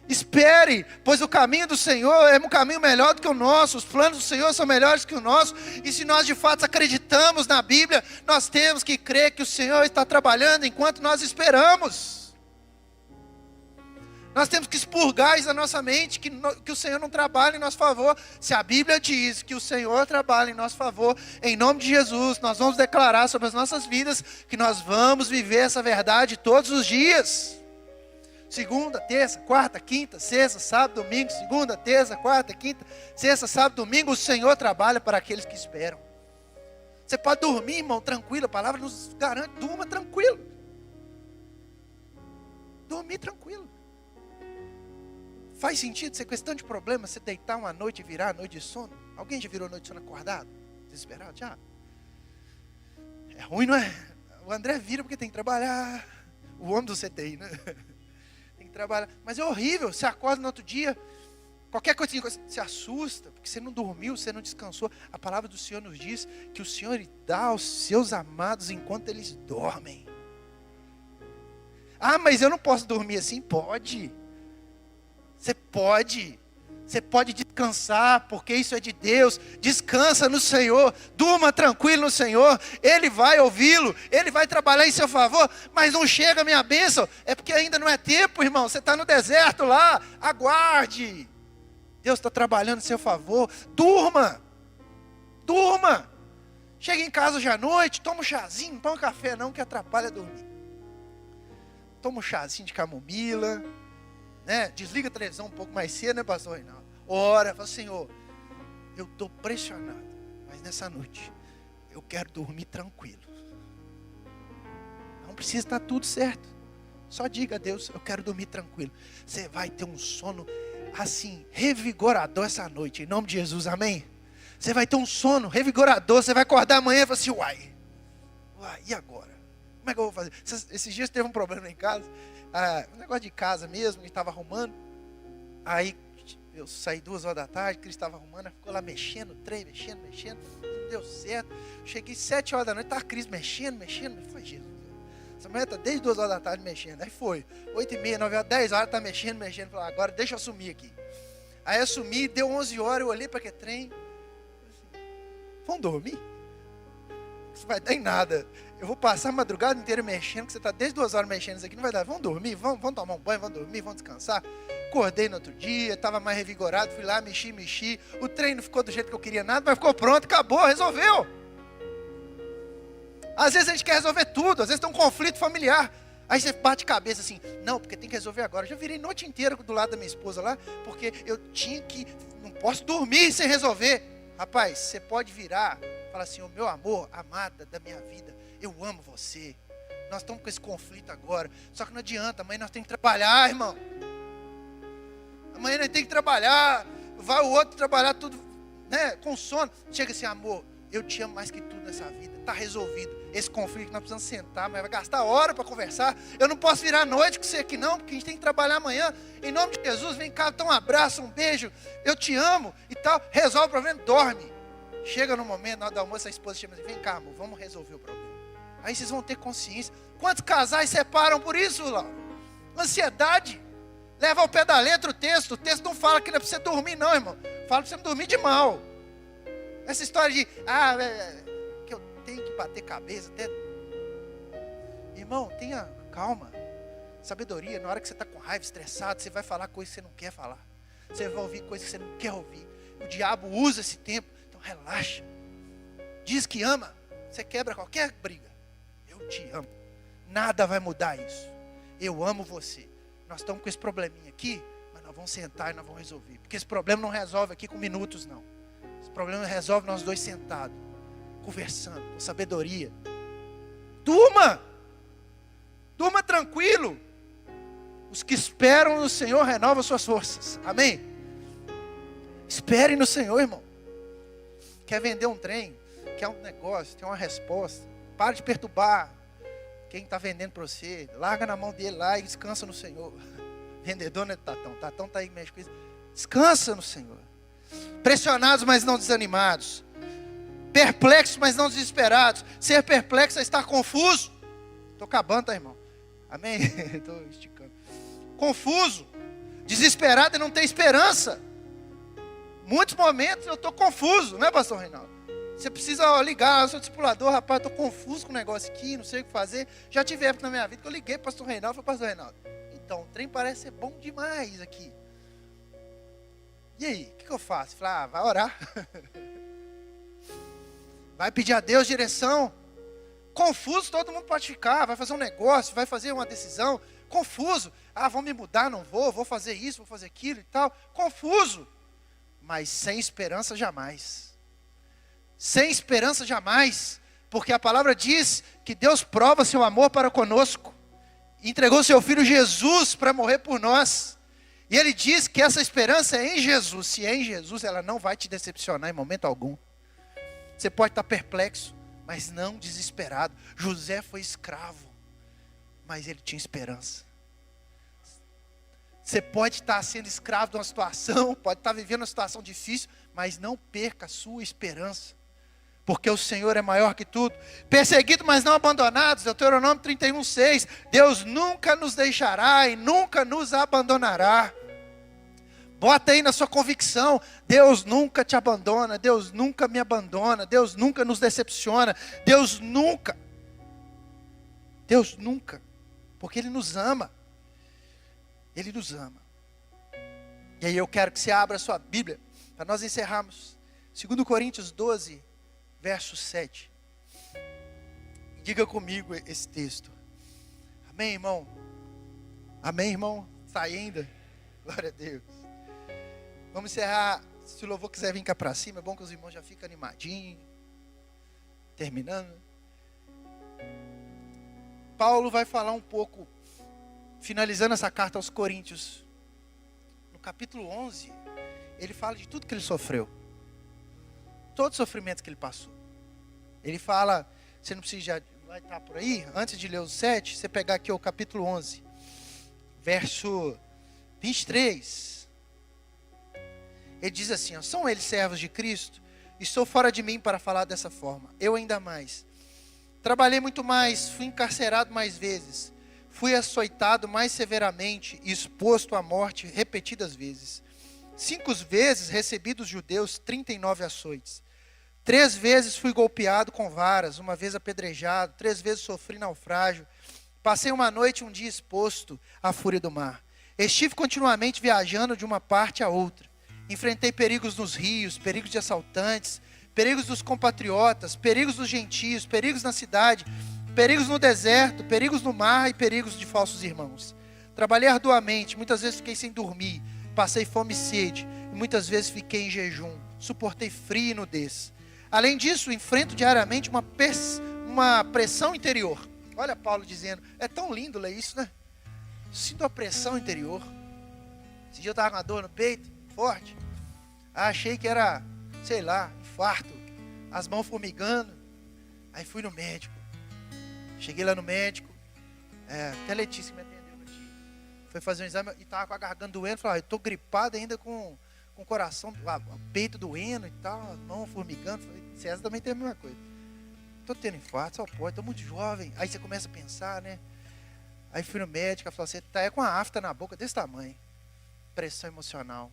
Espere, pois o caminho do Senhor é um caminho melhor do que o nosso. Os planos do Senhor são melhores que o nosso. E se nós de fato acreditamos na Bíblia, nós temos que crer que o Senhor está trabalhando enquanto nós esperamos. Nós temos que expurgar isso da nossa mente, que o Senhor não trabalha em nosso favor. Se a Bíblia diz que o Senhor trabalha em nosso favor, em nome de Jesus, nós vamos declarar sobre as nossas vidas que nós vamos viver essa verdade todos os dias. Segunda, terça, quarta, quinta, sexta, sábado, domingo. Segunda, terça, quarta, quinta, sexta, sábado, domingo. O Senhor trabalha para aqueles que esperam. Você pode dormir, irmão, tranquilo. A palavra nos garante, durma tranquilo. Dormir tranquilo. Faz sentido ser questão de problema, você deitar uma noite e virar a noite de sono? Alguém já virou a noite de sono acordado? Desesperado? Já? É ruim, não é? O André vira porque tem que trabalhar. O homem do CTI, né? Tem que trabalhar. Mas é horrível, você acorda no outro dia, qualquer coisa, você assusta, porque você não dormiu, você não descansou. A palavra do Senhor nos diz que o Senhor dá aos seus amados enquanto eles dormem. Ah, mas eu não posso dormir assim? Pode. Você pode descansar, porque isso é de Deus. Descansa no Senhor, durma tranquilo no Senhor. Ele vai ouvi-lo, Ele vai trabalhar em seu favor. Mas não chega a minha bênção, é porque ainda não é tempo, irmão. Você está no deserto lá, aguarde. Deus está trabalhando em seu favor. Durma. Chega em casa hoje à noite, toma um chazinho, não toma um café não, que atrapalha dormir. Toma um chazinho de camomila, né? Desliga a televisão um pouco mais cedo, né, pastor Reinaldo? Ora, fala, Senhor, eu estou pressionado, mas nessa noite eu quero dormir tranquilo. Não precisa estar tudo certo. Só diga a Deus, eu quero dormir tranquilo. Você vai ter um sono assim, revigorador essa noite, em nome de Jesus, amém? Você vai ter um sono revigorador, você vai acordar amanhã e falar assim, uai, e agora? Como é que eu vou fazer? Esses dias teve um problema em casa, um negócio de casa mesmo, que estava arrumando. Aí eu saí 2 horas da tarde, Cris estava arrumando, ficou lá mexendo, mexendo, não deu certo. Cheguei 7 horas da noite, estava a Cris mexendo, foi Jesus. Essa mulher está desde 2 horas da tarde mexendo. Aí foi, 8h30, 9 horas, 10 horas, está mexendo. Falei, agora deixa eu assumir aqui. Aí eu assumi, deu 11 horas, eu olhei para aquele trem. Vamos dormir? Isso vai dar em nada. Eu vou passar a madrugada inteira mexendo, que você está desde 2 horas mexendo isso aqui, não vai dar. Vamos dormir, vamos tomar um banho, vamos dormir, vamos descansar. Acordei no outro dia, estava mais revigorado, fui lá, mexi. O trem não ficou do jeito que eu queria nada, mas ficou pronto, acabou, resolveu. Às vezes a gente quer resolver tudo, às vezes tem um conflito familiar. Aí você bate cabeça assim, não, porque tem que resolver agora. Eu já virei noite inteira do lado da minha esposa lá, porque eu tinha que, não posso dormir sem resolver. Rapaz, você pode virar, falar assim, o meu amor, amada da minha vida, eu amo você. Nós estamos com esse conflito agora, só que não adianta, amanhã nós temos que trabalhar, irmão. Amanhã nós temos que trabalhar, vai o outro trabalhar tudo, né, com sono. Chega assim, amor, eu te amo mais que tudo nessa vida. Está resolvido. Esse conflito nós precisamos sentar, mas vai gastar hora para conversar. Eu não posso virar à noite com você aqui não, porque a gente tem que trabalhar amanhã. Em nome de Jesus, vem cá, dá um abraço, um beijo. Eu te amo e tal. Resolve o problema, dorme. Chega no momento, na hora do almoço, a esposa chama assim, vem cá, amor, vamos resolver o problema. Aí vocês vão ter consciência. Quantos casais separam por isso, Laura? Ansiedade. Leva ao pé da letra o texto. O texto não fala que não é para você dormir não, irmão. Fala para você não dormir de mal. Essa história de, que eu tenho que bater cabeça até... Irmão, tenha calma, sabedoria. Na hora que você está com raiva, estressado, você vai falar coisas que você não quer falar. Você vai ouvir coisas que você não quer ouvir. O diabo usa esse tempo. Então relaxa. Diz que ama. Você quebra qualquer briga. Eu te amo. Nada vai mudar isso. Eu amo você. Nós estamos com esse probleminha aqui, mas nós vamos sentar e nós vamos resolver. Porque esse problema não resolve aqui com minutos, não. Esse problema resolve nós dois sentados, conversando, com sabedoria. Durma! Durma tranquilo. Os que esperam no Senhor renovam suas forças. Amém? Espere no Senhor, irmão. Quer vender um trem? Quer um negócio? Tem uma resposta? Para de perturbar quem está vendendo para você. Larga na mão dele lá e descansa no Senhor. Vendedor não é Tatão. Tatão está aí mexe com isso. Descansa no Senhor. Pressionados, mas não desanimados. Perplexos, mas não desesperados. Ser perplexo é estar confuso. Estou acabando, tá, irmão? Amém? Estou esticando. Confuso. Desesperado e não ter esperança. Muitos momentos eu estou confuso, não é, pastor Reinaldo? Você precisa ligar, eu sou discipulador, rapaz, estou confuso com o negócio aqui, não sei o que fazer. Já tive época na minha vida que eu liguei para o pastor Reinaldo, falei, pastor Reinaldo, então, o trem parece ser bom demais aqui. E aí, o que eu faço? Falei, vai orar. Vai pedir a Deus direção. Confuso, todo mundo pode ficar, vai fazer um negócio, vai fazer uma decisão. Confuso, vou me mudar, não vou fazer isso, vou fazer aquilo e tal. Confuso, mas sem esperança jamais. Sem esperança jamais, porque a palavra diz que Deus prova seu amor para conosco, entregou seu Filho Jesus para morrer por nós, e Ele diz que essa esperança é em Jesus. Se é em Jesus, ela não vai te decepcionar em momento algum. Você pode estar perplexo, mas não desesperado. José foi escravo, mas ele tinha esperança. Você pode estar sendo escravo de uma situação, pode estar vivendo uma situação difícil, mas não perca a sua esperança, porque o Senhor é maior que tudo. Perseguidos, mas não abandonados, Deuteronômio 31:6, Deus nunca nos deixará e nunca nos abandonará. Bota aí na sua convicção, Deus nunca te abandona, Deus nunca me abandona, Deus nunca nos decepciona, Deus nunca, porque Ele nos ama. Ele nos ama. E aí eu quero que você abra a sua Bíblia, para nós encerrarmos. 2 Coríntios 12, verso 7. Diga comigo esse texto. Amém, irmão? Amém, irmão? Está aí ainda? Glória a Deus. Vamos encerrar. Se o louvor quiser vir cá para cima, é bom que os irmãos já ficam animadinhos. Terminando. Paulo vai falar um pouco, finalizando essa carta aos Coríntios, no capítulo 11, ele fala de tudo que ele sofreu, todos os sofrimentos que ele passou. Ele fala, você não precisa, já vai estar por aí, antes de ler os 7, você pegar aqui o capítulo 11, verso 23, ele diz assim, são eles servos de Cristo? Estou fora de mim para falar dessa forma, eu ainda mais. Trabalhei muito mais, fui encarcerado mais vezes, fui açoitado mais severamente e exposto à morte repetidas vezes. 5 vezes recebi dos judeus 39 açoites. 3 vezes fui golpeado com varas, 1 vez apedrejado, 3 vezes sofri naufrágio. Passei uma noite e um dia exposto à fúria do mar. Estive continuamente viajando de uma parte a outra. Enfrentei perigos nos rios, perigos de assaltantes, perigos dos compatriotas, perigos dos gentios, perigos na cidade, perigos no deserto, perigos no mar e perigos de falsos irmãos. Trabalhei arduamente, muitas vezes fiquei sem dormir, passei fome e sede, e muitas vezes fiquei em jejum, suportei frio e nudez. Além disso, enfrento diariamente uma pressão interior. Olha Paulo dizendo, é tão lindo ler isso, né? Sinto a pressão interior. Esse dia eu estava com uma dor no peito, forte. Achei que era, sei lá, infarto. as mãos formigando. Aí fui no médico. Cheguei lá no médico. Até a Letícia me atendeu no dia. Foi fazer um exame e estava com a garganta doendo. Falei, eu estou gripado ainda com o coração, o peito doendo e tal, as mãos formigando. Falei, César também tem a mesma coisa. Estou tendo infarto, só pode, estou muito jovem. Aí você começa a pensar, né? Aí fui no médico, ela falou, você está com a afta na boca desse tamanho. Pressão emocional.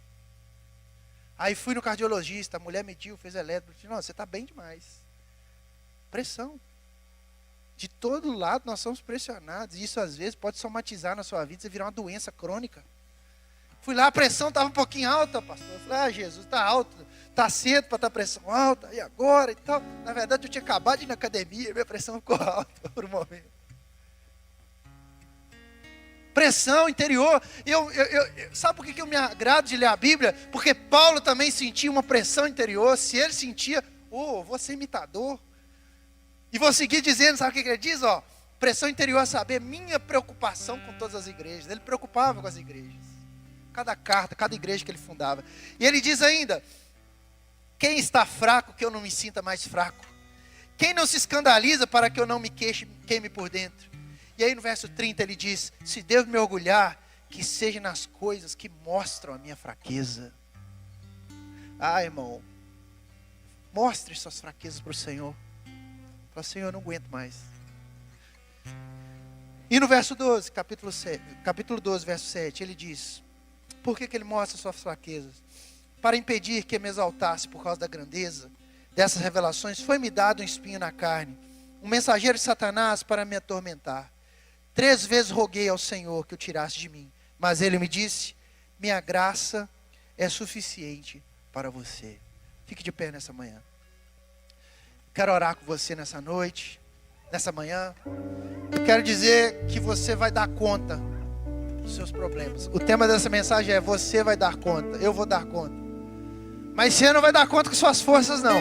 Aí fui no cardiologista, a mulher mediu, fez eletro. Disse, não, você está bem demais. Pressão. De todo lado nós somos pressionados. E isso às vezes pode somatizar na sua vida, você virar uma doença crônica. Fui lá, a pressão estava um pouquinho alta, pastor. Eu falei, Jesus, está alto. Está cedo para estar pressão alta. E agora e tal. Na verdade eu tinha acabado de ir na academia e minha pressão ficou alta por um momento. Pressão interior. Sabe por que eu me agrado de ler a Bíblia? Porque Paulo também sentia uma pressão interior. Se ele sentia, vou ser imitador. E vou seguir dizendo, sabe o que ele diz? Pressão interior a saber, minha preocupação com todas as igrejas. Ele preocupava com as igrejas. Cada carta, cada igreja que ele fundava. E ele diz ainda, quem está fraco que eu não me sinta mais fraco? Quem não se escandaliza para que eu não me queime por dentro? E aí no verso 30 ele diz, se Deus me orgulhar, que seja nas coisas que mostram a minha fraqueza. Irmão, mostre suas fraquezas para o Senhor. Fala, Senhor, eu não aguento mais. E no verso 12, capítulo 12, verso 7, ele diz, por que ele mostra suas fraquezas? Para impedir que eu me exaltasse por causa da grandeza dessas revelações, foi-me dado um espinho na carne, um mensageiro de Satanás para me atormentar. 3 vezes roguei ao Senhor que o tirasse de mim, mas ele me disse, minha graça é suficiente para você. Fique de pé nessa manhã. Quero orar com você nessa noite, nessa manhã. Eu quero dizer que você vai dar conta dos seus problemas. O tema dessa mensagem é, você vai dar conta, eu vou dar conta. Mas você não vai dar conta com suas forças, não.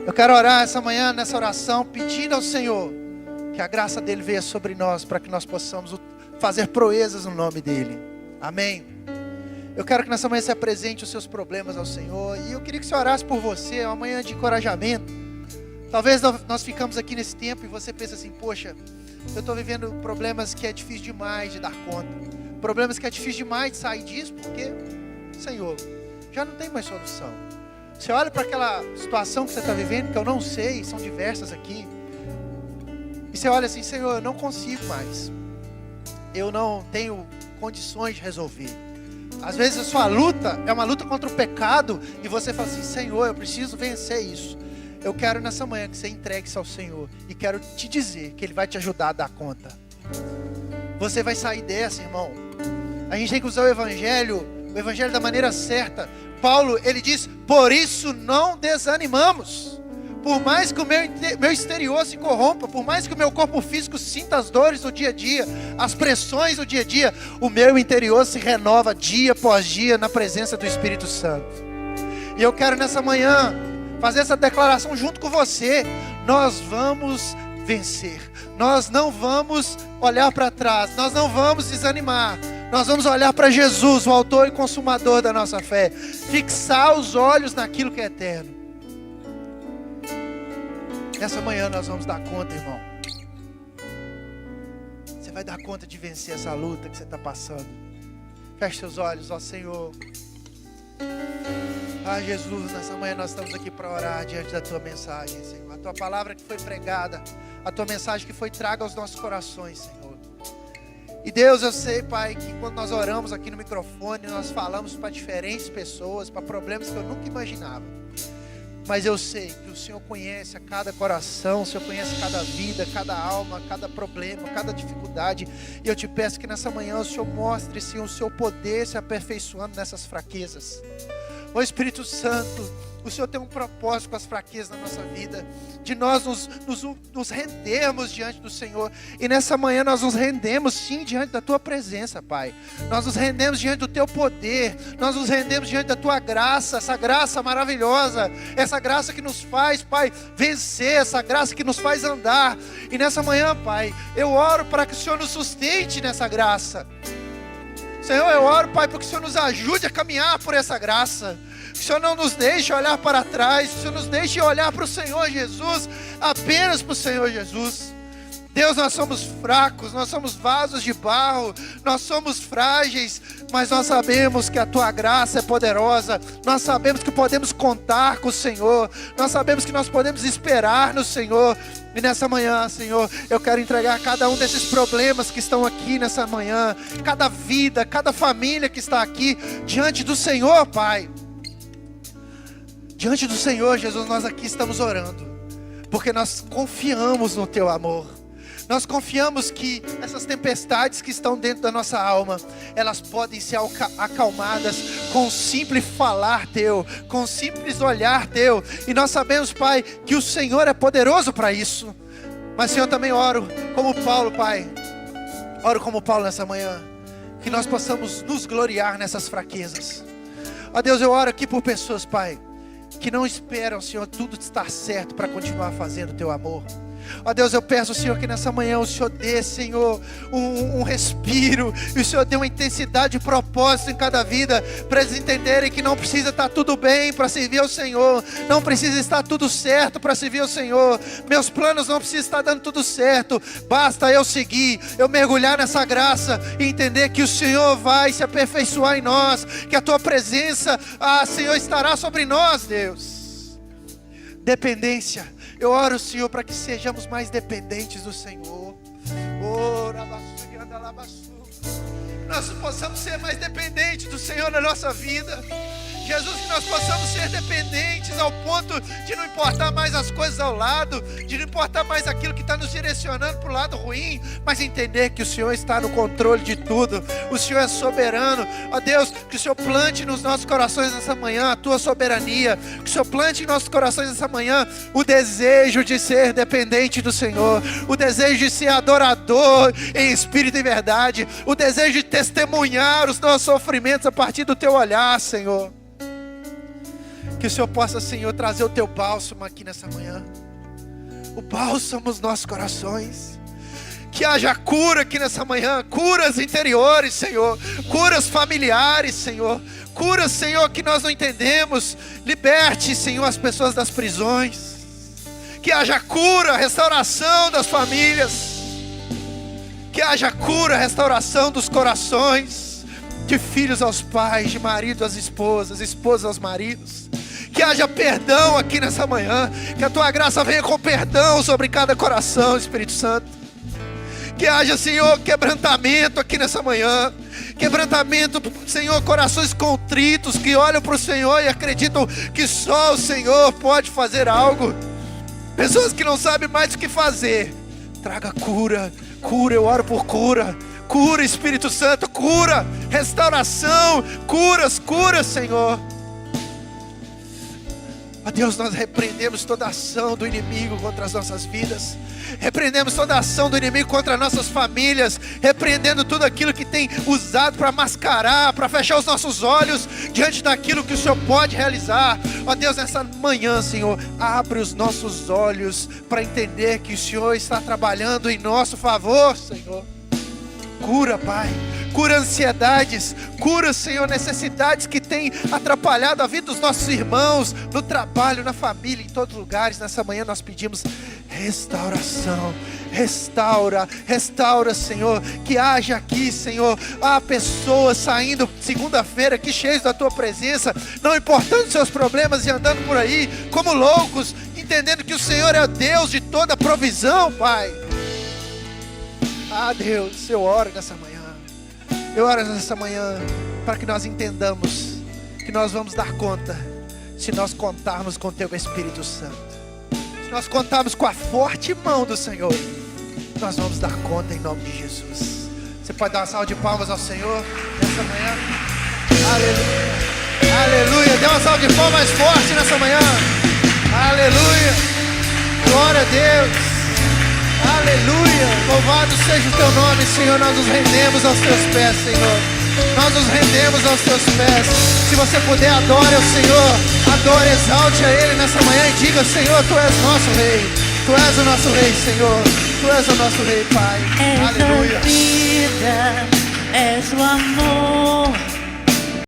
Eu quero orar essa manhã, nessa oração, pedindo ao Senhor que a graça dele venha sobre nós, para que nós possamos fazer proezas no nome dele. Amém. Eu quero que nessa manhã você apresente os seus problemas ao Senhor. E eu queria que você orasse por você, uma manhã de encorajamento. Talvez nós ficamos aqui nesse tempo e você pensa assim, poxa, eu estou vivendo problemas que é difícil demais de dar conta. Problemas que é difícil demais de sair disso, porque, Senhor, já não tem mais solução. Você olha para aquela situação que você está vivendo, que eu não sei, são diversas aqui. E você olha assim, Senhor, eu não consigo mais. Eu não tenho condições de resolver. Às vezes a sua luta é uma luta contra o pecado. E você fala assim, Senhor, eu preciso vencer isso. Eu quero nessa manhã que você entregue isso ao Senhor. E quero te dizer que Ele vai te ajudar a dar conta. Você vai sair dessa, irmão. A gente tem que usar o Evangelho da maneira certa. Paulo, ele diz, por isso não desanimamos. Por mais que o meu exterior se corrompa, por mais que o meu corpo físico sinta as dores do dia a dia, as pressões do dia a dia, o meu interior se renova dia após dia na presença do Espírito Santo. E eu quero nessa manhã fazer essa declaração junto com você. Nós vamos vencer. Nós não vamos olhar para trás. Nós não vamos desanimar. Nós vamos olhar para Jesus, o autor e consumador da nossa fé. Fixar os olhos naquilo que é eterno. Nessa manhã nós vamos dar conta, irmão. Você vai dar conta de vencer essa luta que você está passando. Feche seus olhos, ó Senhor. Jesus, nessa manhã nós estamos aqui para orar diante da Tua mensagem, Senhor. A Tua palavra que foi pregada, a Tua mensagem que foi traga aos nossos corações, Senhor. E Deus, eu sei, Pai, que quando nós oramos aqui no microfone, nós falamos para diferentes pessoas, para problemas que eu nunca imaginava. Mas eu sei que o Senhor conhece a cada coração, o Senhor conhece cada vida, cada alma, cada problema, cada dificuldade. E eu te peço que nessa manhã o Senhor mostre, Senhor, o Seu poder se aperfeiçoando nessas fraquezas. Ó Espírito Santo, o Senhor tem um propósito com as fraquezas da nossa vida, de nós nos rendermos diante do Senhor. E nessa manhã nós nos rendemos sim diante da Tua presença, Pai. Nós nos rendemos diante do Teu poder, nós nos rendemos diante da Tua graça, essa graça maravilhosa, essa graça que nos faz, Pai, vencer, essa graça que nos faz andar. E nessa manhã, Pai, eu oro para que o Senhor nos sustente nessa graça. Senhor, eu oro, Pai, para que o Senhor nos ajude a caminhar por essa graça. Que o Senhor não nos deixe olhar para trás. Que o Senhor nos deixe olhar para o Senhor Jesus, apenas para o Senhor Jesus. Deus, nós somos fracos, nós somos vasos de barro, nós somos frágeis, mas nós sabemos que a Tua graça é poderosa, nós sabemos que podemos contar com o Senhor, nós sabemos que nós podemos esperar no Senhor. E nessa manhã, Senhor, eu quero entregar cada um desses problemas que estão aqui nessa manhã, cada vida, cada família que está aqui, diante do Senhor, Pai. Diante do Senhor, Jesus, nós aqui estamos orando, porque nós confiamos no Teu amor. Nós confiamos que essas tempestades que estão dentro da nossa alma, elas podem ser acalmadas com um simples falar Teu, com um simples olhar Teu. E nós sabemos, Pai, que o Senhor é poderoso para isso. Mas, Senhor, também oro como Paulo, Pai. Oro como Paulo nessa manhã, que nós possamos nos gloriar nessas fraquezas. Ó Deus, eu oro aqui por pessoas, Pai, que não esperam, Senhor, tudo estar certo para continuar fazendo o Teu amor. Ó Deus, eu peço, Senhor, que nessa manhã o Senhor dê, Senhor, um respiro, e o Senhor dê uma intensidade e propósito em cada vida, para eles entenderem que não precisa estar tudo bem para servir ao Senhor, não precisa estar tudo certo para servir ao Senhor, meus planos não precisam estar dando tudo certo, basta eu seguir, eu mergulhar nessa graça e entender que o Senhor vai se aperfeiçoar em nós, que a Tua presença, Senhor, estará sobre nós, Deus. Dependência. Eu oro, Senhor, para que sejamos mais dependentes do Senhor. Nós possamos ser mais dependentes do Senhor na nossa vida. Jesus, que nós possamos ser dependentes ao ponto de não importar mais as coisas ao lado, de não importar mais aquilo que está nos direcionando para o lado ruim, mas entender que o Senhor está no controle de tudo, o Senhor é soberano. Ó Deus, que o Senhor plante nos nossos corações nessa manhã a Tua soberania, que o Senhor plante em nossos corações nessa manhã o desejo de ser dependente do Senhor, o desejo de ser adorador em espírito e verdade, o desejo de testemunhar os nossos sofrimentos a partir do Teu olhar, Senhor. Que o Senhor possa, Senhor, trazer o Teu bálsamo aqui nessa manhã, o bálsamo nos nossos corações. Que haja cura aqui nessa manhã, curas interiores, Senhor, curas familiares, Senhor, curas, Senhor, que nós não entendemos. Liberte, Senhor, as pessoas das prisões. Que haja cura, restauração das famílias. Que haja cura, restauração dos corações, de filhos aos pais, de marido às esposas, esposas aos maridos. Que haja perdão aqui nessa manhã, que a Tua graça venha com perdão sobre cada coração, Espírito Santo. Que haja, Senhor, quebrantamento aqui nessa manhã. Quebrantamento, Senhor, corações contritos que olham para o Senhor e acreditam que só o Senhor pode fazer algo. Pessoas que não sabem mais o que fazer. Traga cura, cura, eu oro por cura. Cura, Espírito Santo, cura, restauração, curas, Senhor. Ó Deus, nós repreendemos toda ação do inimigo contra as nossas vidas, repreendemos toda ação do inimigo contra nossas famílias, repreendendo tudo aquilo que tem usado para mascarar, para fechar os nossos olhos diante daquilo que o Senhor pode realizar. Ó Deus, nessa manhã, Senhor, abre os nossos olhos para entender que o Senhor está trabalhando em nosso favor, Senhor. Cura, Pai, cura ansiedades, cura, Senhor, necessidades que têm atrapalhado a vida dos nossos irmãos, no trabalho, na família, em todos os lugares. Nessa manhã nós pedimos restauração, restaura, Senhor, que haja aqui, Senhor, há pessoas saindo segunda-feira aqui cheios da Tua presença, não importando seus problemas e andando por aí como loucos, entendendo que o Senhor é Deus de toda provisão, Pai. Deus, eu oro nessa manhã, para que nós entendamos que nós vamos dar conta, se nós contarmos com Teu Espírito Santo, se nós contarmos com a forte mão do Senhor, nós vamos dar conta em nome de Jesus. Você pode dar uma salva de palmas ao Senhor nessa manhã? Aleluia, aleluia, dê uma salva de palmas mais forte nessa manhã, aleluia, glória a Deus. Aleluia, louvado seja o Teu nome, Senhor. Nós nos rendemos aos Teus pés, Senhor. Nós nos rendemos aos Teus pés. Se você puder, adore ao Senhor, adore, exalte a Ele nessa manhã e diga: Senhor, Tu és nosso Rei, Tu és o nosso Rei, Senhor, Tu és o nosso Rei, Pai. És Aleluia. a vida, és o amor.